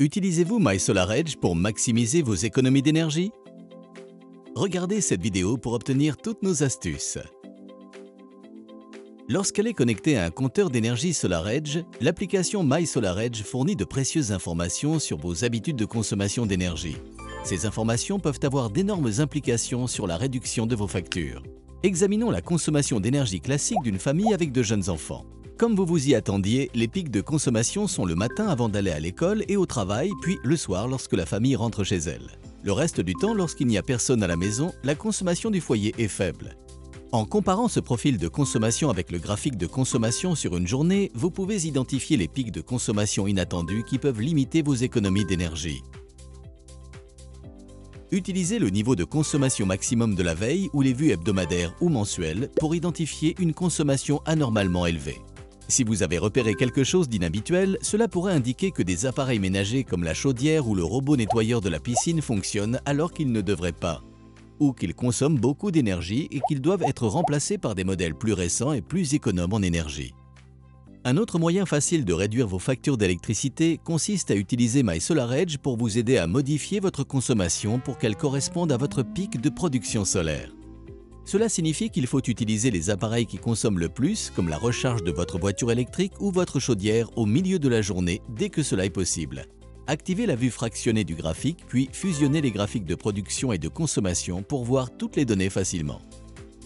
Utilisez-vous MySolarEdge pour maximiser vos économies d'énergie? Regardez cette vidéo pour obtenir toutes nos astuces. Lorsqu'elle est connectée à un compteur d'énergie SolarEdge, l'application MySolarEdge fournit de précieuses informations sur vos habitudes de consommation d'énergie. Ces informations peuvent avoir d'énormes implications sur la réduction de vos factures. Examinons la consommation d'énergie classique d'une famille avec de jeunes enfants. Comme vous vous y attendiez, les pics de consommation sont le matin avant d'aller à l'école et au travail, puis le soir lorsque la famille rentre chez elle. Le reste du temps, lorsqu'il n'y a personne à la maison, la consommation du foyer est faible. En comparant ce profil de consommation avec le graphique de consommation sur une journée, vous pouvez identifier les pics de consommation inattendus qui peuvent limiter vos économies d'énergie. Utilisez le niveau de consommation maximum de la veille ou les vues hebdomadaires ou mensuelles pour identifier une consommation anormalement élevée. Si vous avez repéré quelque chose d'inhabituel, cela pourrait indiquer que des appareils ménagers comme la chaudière ou le robot nettoyeur de la piscine fonctionnent alors qu'ils ne devraient pas, ou qu'ils consomment beaucoup d'énergie et qu'ils doivent être remplacés par des modèles plus récents et plus économes en énergie. Un autre moyen facile de réduire vos factures d'électricité consiste à utiliser MySolarEdge pour vous aider à modifier votre consommation pour qu'elle corresponde à votre pic de production solaire. Cela signifie qu'il faut utiliser les appareils qui consomment le plus, comme la recharge de votre voiture électrique ou votre chaudière au milieu de la journée dès que cela est possible. Activez la vue fractionnée du graphique, puis fusionnez les graphiques de production et de consommation pour voir toutes les données facilement.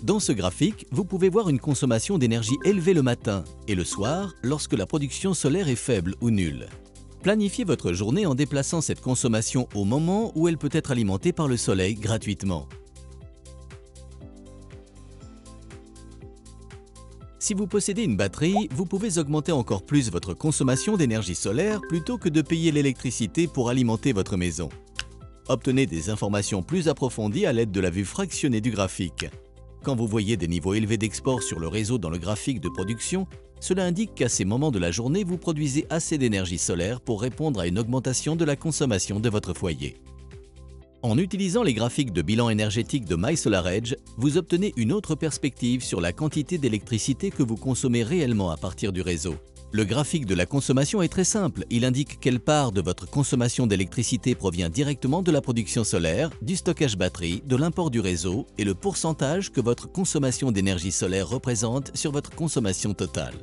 Dans ce graphique, vous pouvez voir une consommation d'énergie élevée le matin et le soir lorsque la production solaire est faible ou nulle. Planifiez votre journée en déplaçant cette consommation au moment où elle peut être alimentée par le soleil gratuitement. Si vous possédez une batterie, vous pouvez augmenter encore plus votre consommation d'énergie solaire plutôt que de payer l'électricité pour alimenter votre maison. Obtenez des informations plus approfondies à l'aide de la vue fractionnée du graphique. Quand vous voyez des niveaux élevés d'export sur le réseau dans le graphique de production, cela indique qu'à ces moments de la journée, vous produisez assez d'énergie solaire pour répondre à une augmentation de la consommation de votre foyer. En utilisant les graphiques de bilan énergétique de MySolarEdge, vous obtenez une autre perspective sur la quantité d'électricité que vous consommez réellement à partir du réseau. Le graphique de la consommation est très simple, il indique quelle part de votre consommation d'électricité provient directement de la production solaire, du stockage batterie, de l'import du réseau et le pourcentage que votre consommation d'énergie solaire représente sur votre consommation totale.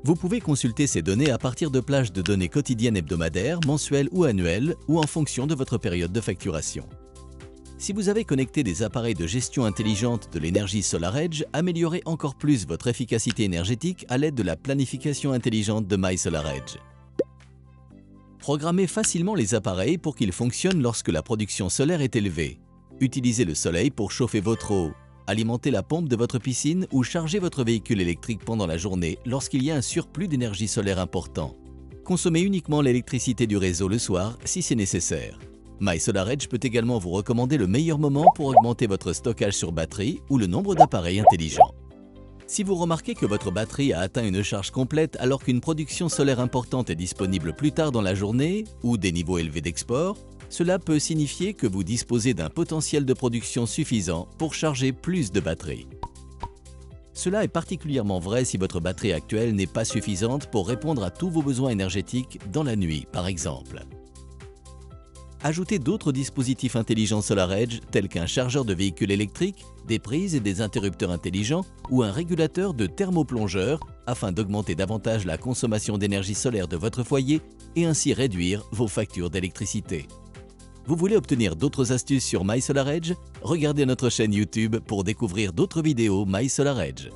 Vous pouvez consulter ces données à partir de plages de données quotidiennes hebdomadaires, mensuelles ou annuelles, ou en fonction de votre période de facturation. Si vous avez connecté des appareils de gestion intelligente de l'énergie SolarEdge, améliorez encore plus votre efficacité énergétique à l'aide de la planification intelligente de MySolarEdge. Programmez facilement les appareils pour qu'ils fonctionnent lorsque la production solaire est élevée. Utilisez le soleil pour chauffer votre eau, alimenter la pompe de votre piscine ou charger votre véhicule électrique pendant la journée lorsqu'il y a un surplus d'énergie solaire important. Consommez uniquement l'électricité du réseau le soir si c'est nécessaire. MySolarEdge peut également vous recommander le meilleur moment pour augmenter votre stockage sur batterie ou le nombre d'appareils intelligents. Si vous remarquez que votre batterie a atteint une charge complète alors qu'une production solaire importante est disponible plus tard dans la journée ou des niveaux élevés d'export, cela peut signifier que vous disposez d'un potentiel de production suffisant pour charger plus de batterie. Cela est particulièrement vrai si votre batterie actuelle n'est pas suffisante pour répondre à tous vos besoins énergétiques dans la nuit, par exemple. Ajoutez d'autres dispositifs intelligents SolarEdge tels qu'un chargeur de véhicule électrique, des prises et des interrupteurs intelligents ou un régulateur de thermoplongeur afin d'augmenter davantage la consommation d'énergie solaire de votre foyer et ainsi réduire vos factures d'électricité. Vous voulez obtenir d'autres astuces sur MySolarEdge? Regardez notre chaîne YouTube pour découvrir d'autres vidéos MySolarEdge.